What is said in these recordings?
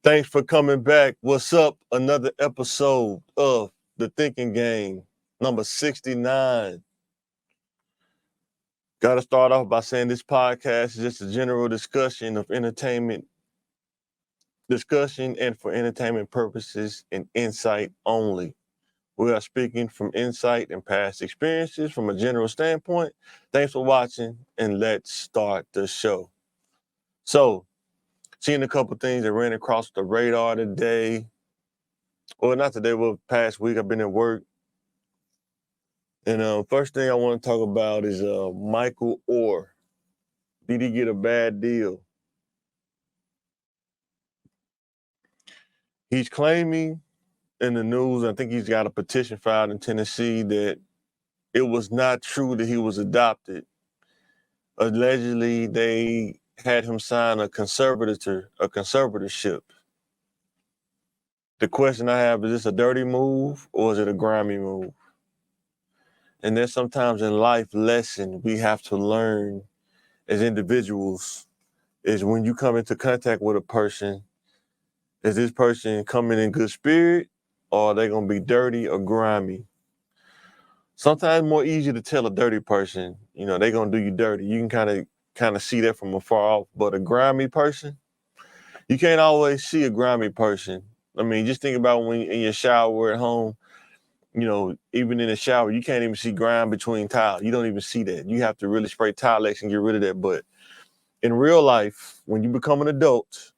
Thanks for coming back. What's up? Another episode of The Thinking Game, number 69. Got to start off by saying this podcast is just a general discussion of entertainment, discussion and for entertainment purposes and insight only. We are speaking from insight and past experiences from a general standpoint. Thanks for watching, and let's start the show. So, seeing a couple things that ran across the radar today. Well, not today, but past week. I've been at work. And first thing I want to talk about is Michael Oher. Did he get a bad deal? He's claiming in the news, I think he's got a petition filed in Tennessee, that it was not true that he was adopted. Allegedly, they had him sign a conservatorship. The question I have, is this a dirty move or is it a grimy move? And there's sometimes in life lesson we have to learn as individuals is when you come into contact with a person, is this person coming in good spirit or are they going to be dirty or grimy? Sometimes more easy to tell a dirty person, they're going to do you dirty. You can kind of see that from afar off. But a grimy person, you can't always see a grimy person. I mean, just think about when in your shower at home, even in the shower, you can't even see grime between tiles. You don't even see that. You have to really spray Tilex and get rid of that. But in real life, when you become an adult,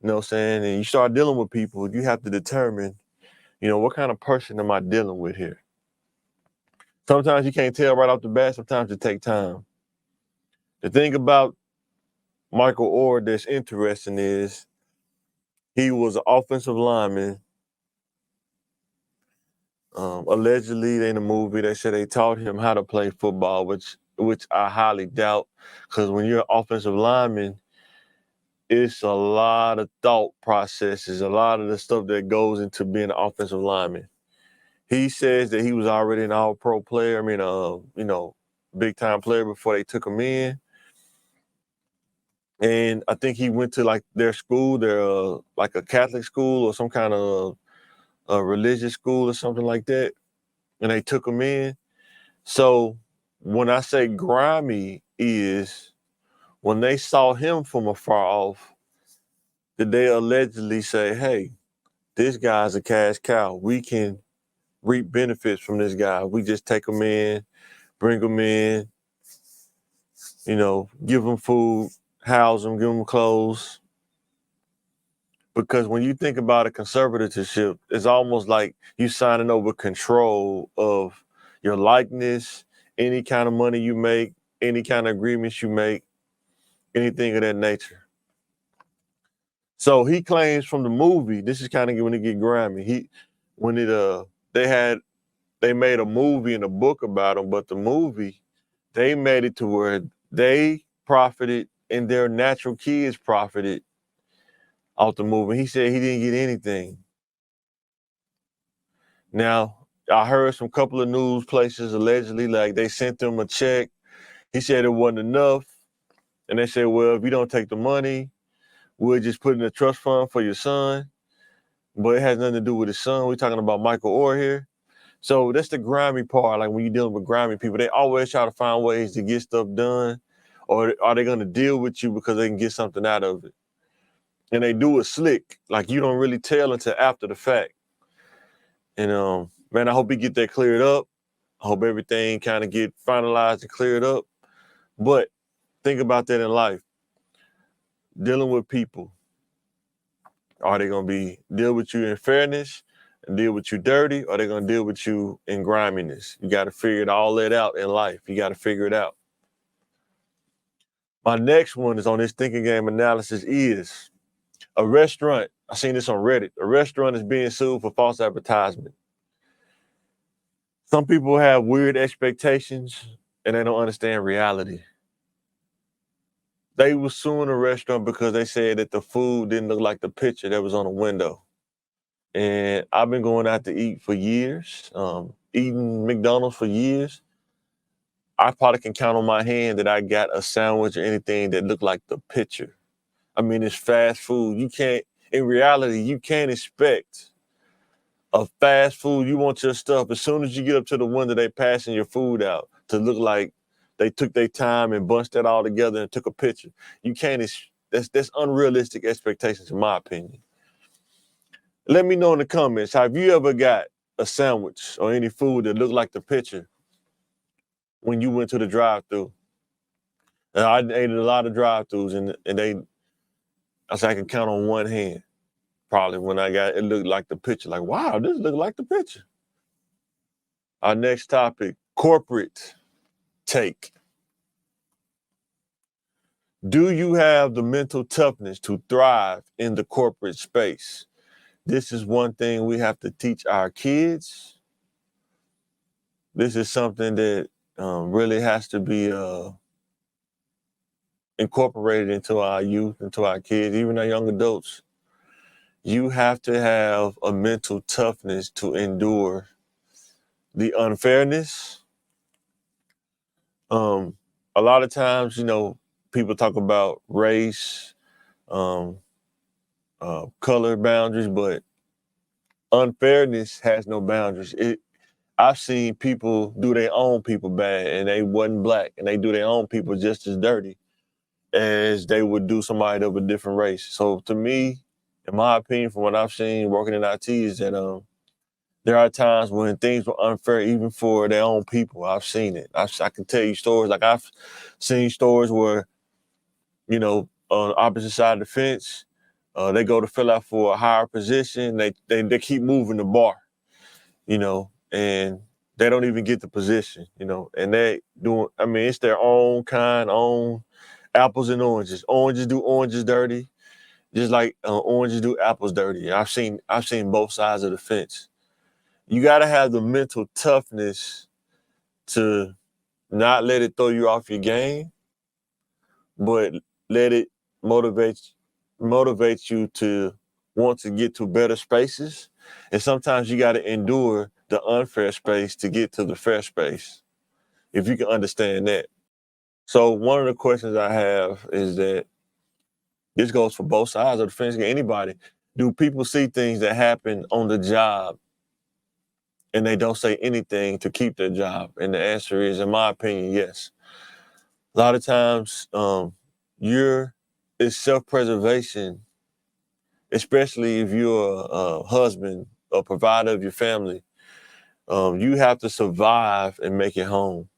and you start dealing with people, you have to determine, what kind of person am I dealing with here? Sometimes you can't tell right off the bat. Sometimes it takes time. The thing about Michael Oher that's interesting is he was an offensive lineman. Allegedly, in the movie, they said they taught him how to play football, which I highly doubt, because when you're an offensive lineman, it's a lot of thought processes, a lot of the stuff that goes into being an offensive lineman. He says that he was already an all-pro player. Big-time player before they took him in. And I think he went to their school, like a Catholic school or some kind of a religious school or something like that. And they took him in. So when I say grimy is when they saw him from afar off, did they allegedly say, hey, this guy's a cash cow. We can reap benefits from this guy. We just take him in, bring him in, give him food, house him, give him clothes. Because when you think about a conservatorship, it's almost like you signing over control of your likeness, any kind of money you make, any kind of agreements you make, anything of that nature. So he claims from the movie, this is kind of when it get grimy. They made a movie and a book about him, but the movie, they made it to where they profited and their natural kids profited off the movie. He said he didn't get anything. Now, I heard some couple of news places allegedly they sent them a check. He said it wasn't enough. And they said, well, if you don't take the money, we'll just put it in a trust fund for your son. But it has nothing to do with his son. We're talking about Michael Oher here. So that's the grimy part. Like when you're dealing with grimy people, they always try to find ways to get stuff done. Or are they going to deal with you because they can get something out of it? And they do it slick. Like you don't really tell until after the fact. And man, I hope he get that cleared up. I hope everything kind of get finalized and cleared up. But think about that in life. Dealing with people. Are they going to deal with you in fairness and deal with you dirty? Or are they going to deal with you in griminess? You got to figure all that out in life. You got to figure it out. My next one is on this thinking game analysis is a restaurant. I seen this on Reddit. A restaurant is being sued for false advertisement. Some people have weird expectations and they don't understand reality. They were suing a restaurant because they said that the food didn't look like the picture that was on the window. And I've been going out to eat for years, eating McDonald's for years. I probably can count on my hand that I got a sandwich or anything that looked like the picture. I mean, it's fast food. You can't in reality, you can't expect a fast food. You want your stuff as soon as you get up to the window, they passing your food out to look like they took their time and bunched that all together and took a picture. You can't. That's unrealistic expectations, in my opinion. Let me know in the comments, have you ever got a sandwich or any food that looked like the picture when you went to the drive-thru? And I ate at a lot of drive-thrus, and I said I can count on one hand. Probably when I got it looked like the picture. Like, wow, this looked like the picture. Our next topic, corporate take. Do you have the mental toughness to thrive in the corporate space? This is one thing we have to teach our kids. This is something that really has to be incorporated into our youth, into our kids, even our young adults. You have to have a mental toughness to endure the unfairness. A lot of times, people talk about race, color boundaries, but unfairness has no boundaries. I've seen people do their own people bad, and they wasn't black, and they do their own people just as dirty as they would do somebody of a different race. So to me, in my opinion, from what I've seen working in IT, is that there are times when things were unfair even for their own people. I've seen it. I can tell you stories. Like, I've seen stories where, on the opposite side of the fence, they go to fill out for a higher position. They keep moving the bar, and they don't even get the position, and they doing, it's their own own apples and oranges. Oranges do oranges dirty, just like oranges do apples dirty. I've seen both sides of the fence. You got to have the mental toughness to not let it throw you off your game, but let it motivate you to want to get to better spaces. And sometimes you got to endure the unfair space to get to the fair space, if you can understand that. So one of the questions I have is that this goes for both sides of the fence, anybody. Do people see things that happen on the job and they don't say anything to keep their job? And the answer is, in my opinion, yes. A lot of times, it's self-preservation, especially if you're a husband, a provider of your family. You have to survive and make it home.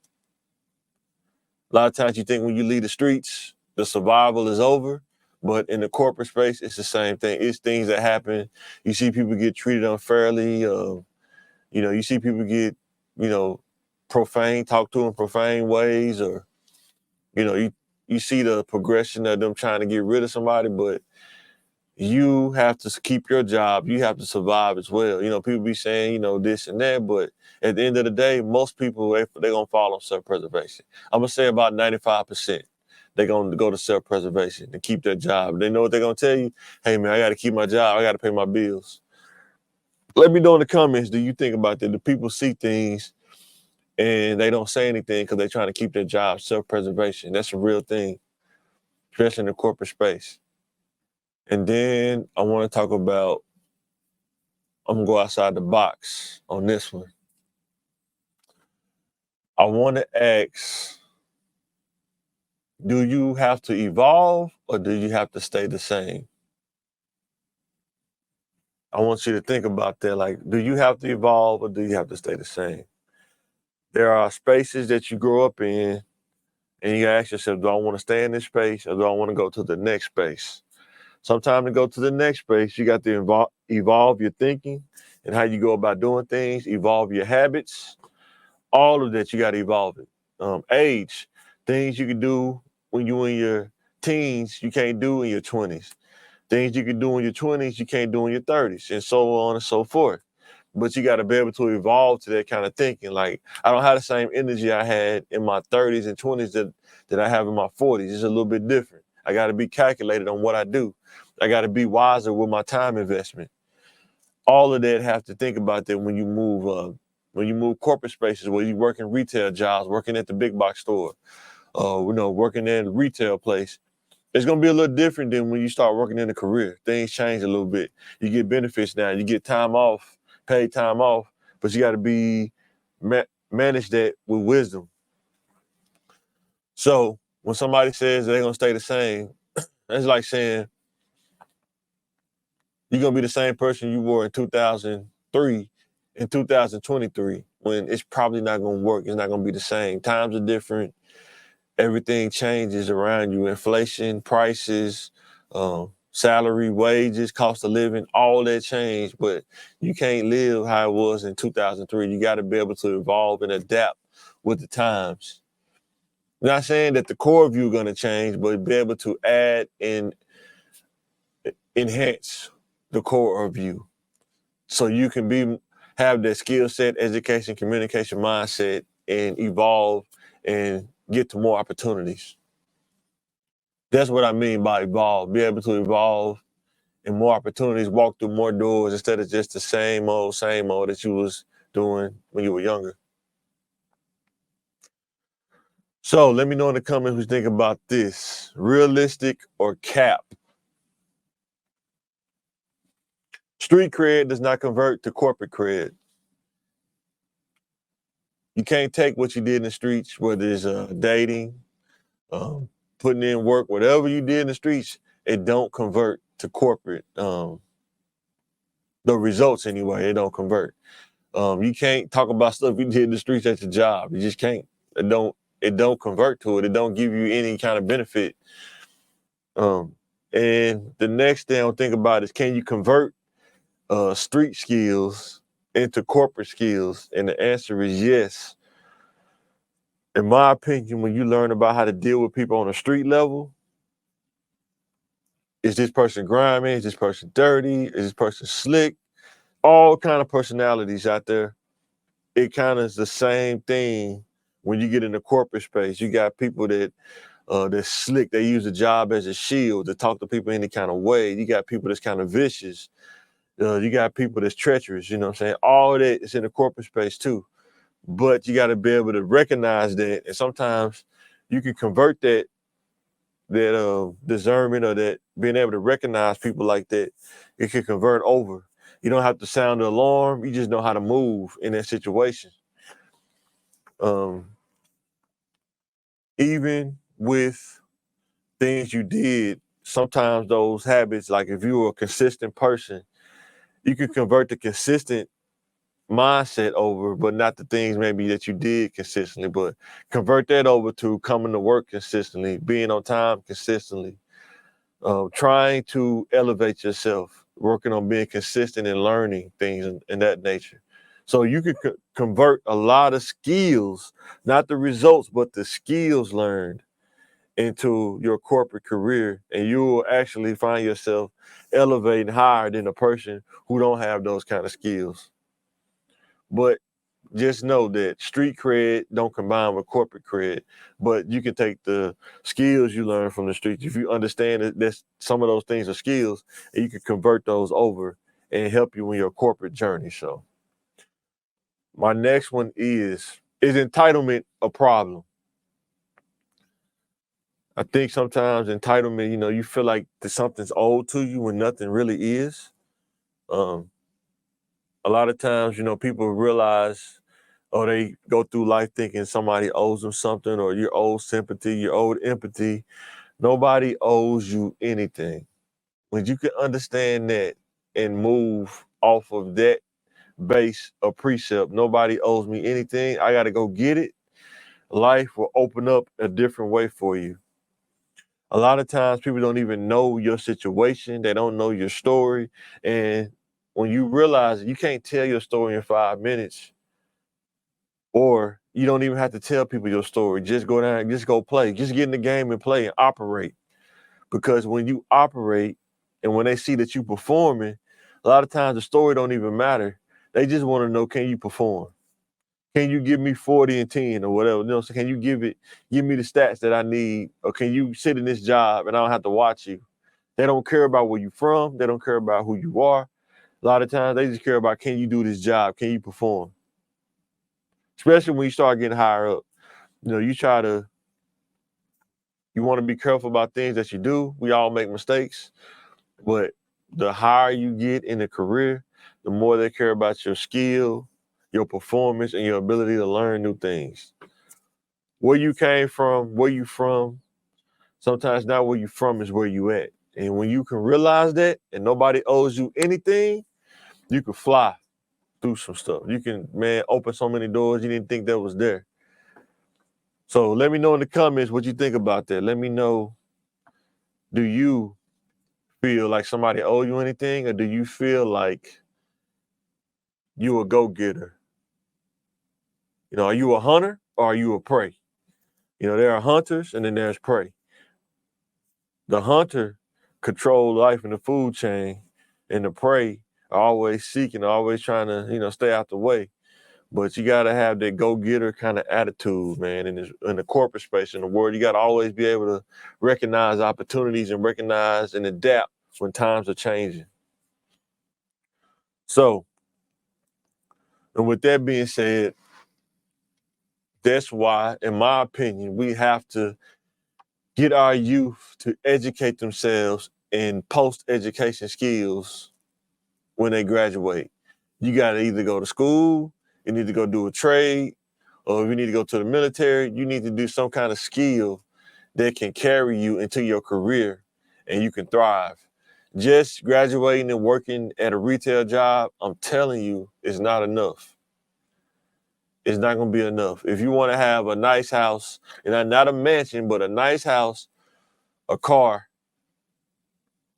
A lot of times you think when you leave the streets, the survival is over, but in the corporate space, it's the same thing. It's things that happen. You see people get treated unfairly. You see people get, profane, talked to in profane ways, or, you see the progression of them trying to get rid of somebody, but you have to keep your job. You have to survive as well. People be saying, this and that, but at the end of the day, most people, they're going to fall on self-preservation. I'm going to say about 95%. They're going to go to self-preservation to keep their job. They know what they're going to tell you. Hey, man, I got to keep my job. I got to pay my bills. Let me know in the comments, do you think about that? Do people see things and they don't say anything because they're trying to keep their job? Self-preservation, that's a real thing, especially in the corporate space. And then I want to talk about, I'm going to go outside the box on this one. I want to ask, do you have to evolve or do you have to stay the same? I want you to think about that. Like, do you have to evolve or do you have to stay the same? There are spaces that you grow up in and you ask yourself, do I want to stay in this space or do I want to go to the next space? Sometimes to go to the next space, you got to evolve your thinking and how you go about doing things, evolve your habits. All of that, you got to evolve it. Age, things you can do when you're in your teens, you can't do in your 20s. Things you can do in your 20s, you can't do in your 30s, and so on and so forth. But you got to be able to evolve to that kind of thinking. Like, I don't have the same energy I had in my 30s and 20s that I have in my 40s. It's a little bit different. I got to be calculated on what I do. I got to be wiser with my time investment. All of that have to think about that when you move corporate spaces, where you work in retail jobs, working at the big box store, working at a retail place. It's going to be a little different than when you start working in a career. Things change a little bit. You get benefits now. You get time off, paid time off, but you got to manage that with wisdom. So when somebody says they're going to stay the same, that's like saying you're going to be the same person you were in 2003 in 2023, when it's probably not going to work. It's not going to be the same. Times are different. Everything changes around you. Inflation, prices, salary, wages, cost of living, all that change. But you can't live how it was in 2003. You got to be able to evolve and adapt with the times. Not saying that the core of you is going to change, but be able to add and enhance the core of you, so you can have that skill set, education, communication mindset, and evolve and get to more opportunities. That's what I mean by evolve. Be able to evolve and more opportunities, walk through more doors instead of just the same old that you was doing when you were younger. So let me know in the comments what you think about this. Realistic or cap? Street cred does not convert to corporate cred. You can't take what you did in the streets, whether it's dating, putting in work, whatever you did in the streets, it don't convert to corporate. The results anyway, it don't convert. You can't talk about stuff you did in the streets at your job. You just can't. It don't convert to it. It don't give you any kind of benefit. And the next thing I'll think about is, can you convert street skills into corporate skills? And the answer is yes. In my opinion, when you learn about how to deal with people on a street level, is this person grimy? Is this person dirty? Is this person slick? All kind of personalities out there. It kind of is the same thing when you get in the corporate space. You got people that's slick. They use the job as a shield to talk to people any kind of way. You got people that's kind of vicious. You got people that's treacherous. You know what I'm saying? All of that is in the corporate space too. But you got to be able to recognize that, and sometimes you can convert that discernment, or that being able to recognize people like that. It can convert over. You don't have to sound the alarm. You just know how to move in that situation. Even with things you did, sometimes those habits, like if you were a consistent person, you can convert the consistent mindset over, but not the things maybe that you did consistently, but convert that over to coming to work consistently, being on time consistently, trying to elevate yourself, working on being consistent and learning things in that nature. So you can convert a lot of skills, not the results, but the skills learned into your corporate career, and you will actually find yourself elevating higher than a person who don't have those kind of skills. But just know that street cred don't combine with corporate cred, but you can take the skills you learn from the streets. If you understand that some of those things are skills, and you can convert those over and help you in your corporate journey. So my next one is entitlement a problem? I think sometimes entitlement, you feel like something's owed to you when nothing really is. A lot of times, people realize, or they go through life thinking somebody owes them something, or you're owed sympathy, you're owed empathy. Nobody owes you anything. When you can understand that and move off of that base or precept, nobody owes me anything, I got to go get it, life will open up a different way for you. A lot of times people don't even know your situation. They don't know your story. And when you realize you can't tell your story in 5 minutes, or you don't even have to tell people your story. Just go down, just go play. Just get in the game and play and operate. Because when you operate and when they see that you performing, a lot of times the story don't even matter. They just want to know, can you perform? Can you give me 40 and 10 or whatever? So can you give me the stats that I need? Or can you sit in this job and I don't have to watch you? They don't care about where you're from. They don't care about who you are. A lot of times they just care about, can you do this job? Can you perform? Especially when you start getting higher up. You try to You want to be careful about things that you do. We all make mistakes, but the higher you get in a career, the more they care about your skill, your performance, and your ability to learn new things. Where you came from, where you from, sometimes not where you from is where you at. And when you can realize that and nobody owes you anything, you can fly through some stuff. You can, man, open so many doors you didn't think that was there. So let me know in the comments what you think about that. Let me know, do you feel like somebody owe you anything, or do you feel like you a go-getter? You know, are you a hunter or are you a prey? You know, there are hunters and then there's prey. The hunter control life in the food chain, and the prey are always seeking, always trying to, you know, stay out the way. But you got to have that go-getter kind of attitude, man, in the corporate space, in the world. You got to always be able to recognize opportunities and recognize and adapt when times are changing. So, and with that being said, that's why, in my opinion, we have to get our youth to educate themselves in post-education skills when they graduate. You got to either go to school, you need to go do a trade, or if you need to go to the military, you need to do some kind of skill that can carry you into your career and you can thrive. Just graduating and working at a retail job, I'm telling you, is not enough. It's not going to be enough. If you want to have a nice house, and not a mansion, but a nice house, a car,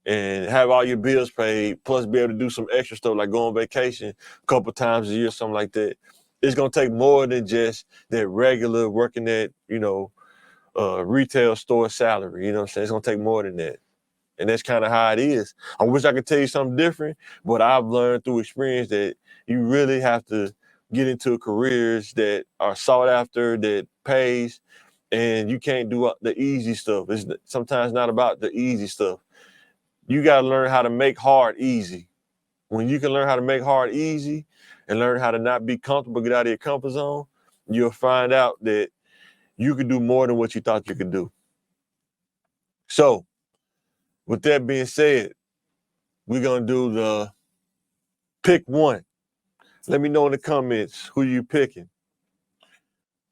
and have all your bills paid, plus be able to do some extra stuff like go on vacation a couple times a year, something like that, it's going to take more than just that regular working at, you know, retail store salary. You know what I'm saying? It's going to take more than that. And that's kind of how it is. I wish I could tell you something different, but I've learned through experience that you really have to get into careers that are sought after, that pays, and you can't do the easy stuff. It's sometimes not about the easy stuff. You got to learn how to make hard easy. When you can learn how to make hard easy and learn how to not be comfortable, get out of your comfort zone, you'll find out that you can do more than what you thought you could do. So, with that being said, we're going to do the pick one. Let me know in the comments who you picking.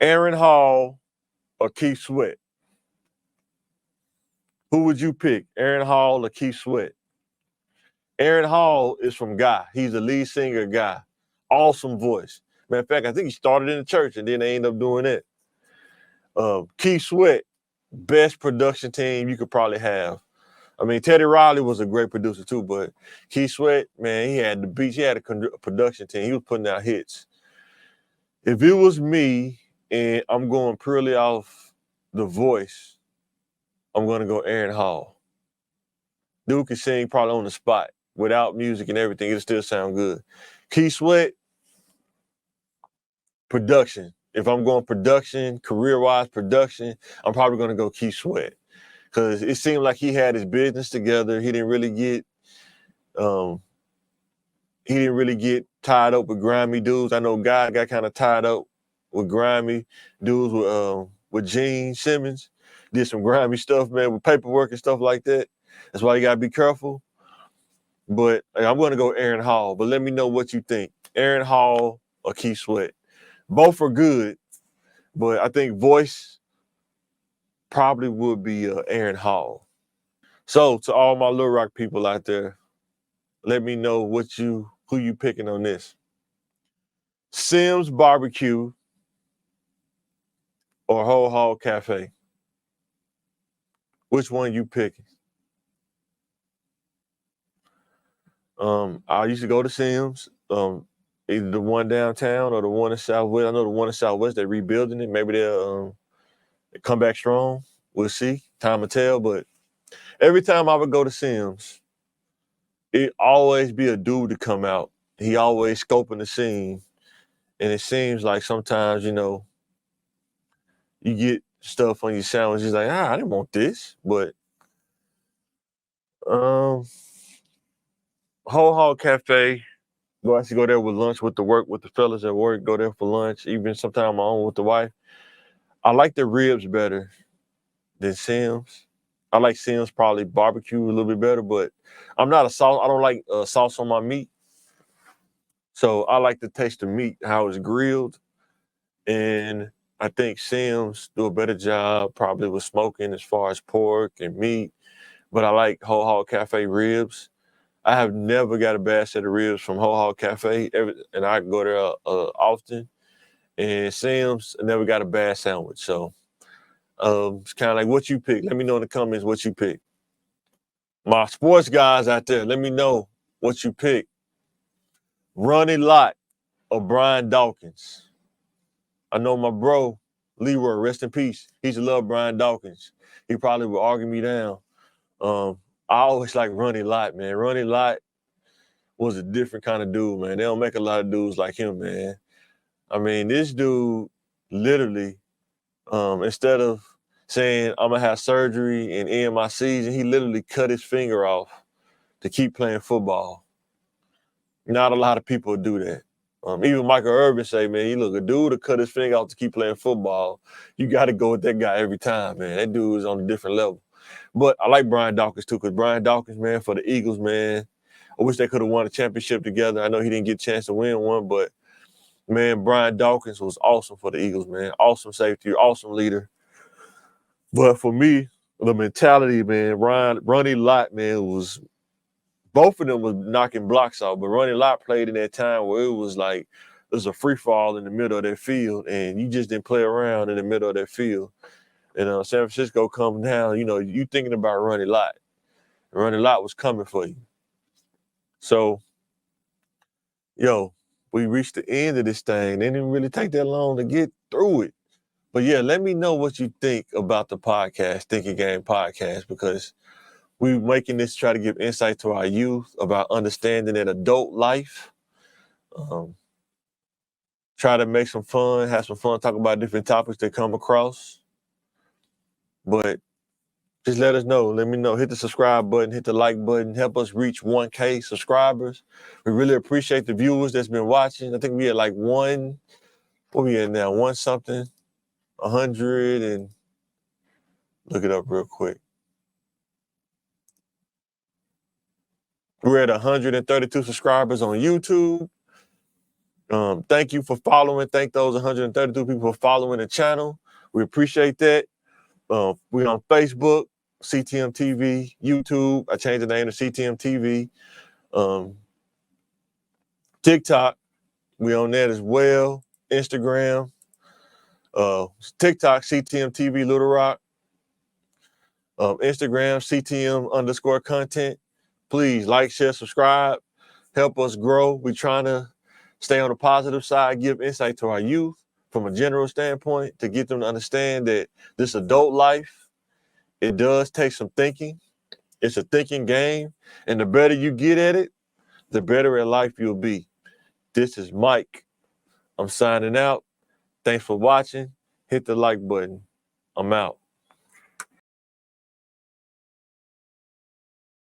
Aaron Hall or Keith Sweat? Who would you pick, Aaron Hall or Keith Sweat? Aaron Hall is from Guy. He's the lead singer of Guy. Awesome voice. Matter of fact, I think he started in the church and then they ended up doing that. Keith Sweat, best production team you could probably have. I mean, Teddy Riley was a great producer too, but Keith Sweat, man, he had the beats. He had a production team. He was putting out hits. If it was me and I'm going purely off the voice, I'm going to go Aaron Hall. Dude can sing probably on the spot. Without music and everything, it'll still sound good. Keith Sweat, production. If I'm going production, career-wise production, I'm probably going to go Keith Sweat. Because it seemed like he had his business together. He didn't really get tied up with grimy dudes. I know Guy got kind of tied up with grimy dudes with Gene Simmons. Did some grimy stuff, man, with paperwork and stuff like that. That's why you gotta be careful. But I'm gonna go Aaron Hall. But let me know what you think. Aaron Hall or Keith Sweat. Both are good, but I think voice probably would be Aaron Hall. So to all my Little Rock people out there, let me know who you picking on this. Sims Barbecue or Whole Hog Cafe? Which one you picking? I used to go to Sims, either the one downtown or the one in Southwest. I know the one in Southwest, they're rebuilding it. Maybe they'll come back strong. We'll see. Time will tell. But every time I would go to Sims, it always be a dude to come out. He always scoping the scene. And it seems like sometimes, you know, you get stuff on your sandwich. It's like, I didn't want this. But Whole Hog Cafe, I used to go there with lunch with the fellas at work, go there for lunch, even sometime my own with the wife. I like the ribs better than Sims. I like Sims probably barbecue a little bit better, but I'm not a sauce. I don't like sauce on my meat. So I like to taste the meat, how it's grilled. And I think Sims do a better job probably with smoking as far as pork and meat. But I like Whole Hog Cafe ribs. I have never got a bad set of ribs from Whole Hog Cafe, and I go there often. And Sims, I never got a bad sandwich. So it's kind of like what you pick. Let me know in the comments what you pick. My sports guys out there, let me know what you pick. Ronnie, Lott, or Brian Dawkins. I know my bro, Leroy, rest in peace. He used to love Brian Dawkins. He probably would argue me down. I always like Ronnie Lott, man. Ronnie Lott was a different kind of dude, man. They don't make a lot of dudes like him, man. I mean, this dude literally, instead of saying, I'm going to have surgery and end my season, he literally cut his finger off to keep playing football. Not a lot of people do that. Even Michael Irvin say, man, you look, a dude to cut his finger off to keep playing football, you got to go with that guy every time, man. That dude is on a different level. But I like Brian Dawkins too, because Brian Dawkins, man, for the Eagles, man, I wish they could have won a championship together. I know he didn't get a chance to win one, but, man, Brian Dawkins was awesome for the Eagles, man. Awesome safety, awesome leader. But for me, the mentality, man, Ronnie Lott, man, was both of them was knocking blocks off, but Ronnie Lott played in that time where it was like it was a free fall in the middle of that field, and you just didn't play around in the middle of that field. And San Francisco comes down, you know, you thinking about Ronnie Lott. Ronnie Lott was coming for you. So, yo, we reached the end of this thing. It didn't really take that long to get through it. But yeah, let me know what you think about the podcast, Thinking Game Podcast, because we're making this try to give insight to our youth about understanding that adult life. Try to make some fun, have some fun, talk about different topics that come across. But just let us know. Let me know. Hit the subscribe button, hit the like button, help us reach 1K subscribers. We really appreciate the viewers that's been watching. I think we had like what we at now? 100 and look it up real quick. We're at 132 subscribers on YouTube. Thank you for following. Thank those 132 people for following the channel. We appreciate that. We're on Facebook, CTM TV, YouTube. I changed the name to CTM TV. TikTok, we on that as well. Instagram, TikTok, CTM TV, Little Rock. Instagram, CTM_content. Please like, share, subscribe. Help us grow. We're trying to stay on the positive side, give insight to our youth from a general standpoint to get them to understand that this adult life, it does take some thinking. It's a thinking game. And the better you get at it, the better at life you'll be. This is Mike. I'm signing out. Thanks for watching. Hit the like button. I'm out.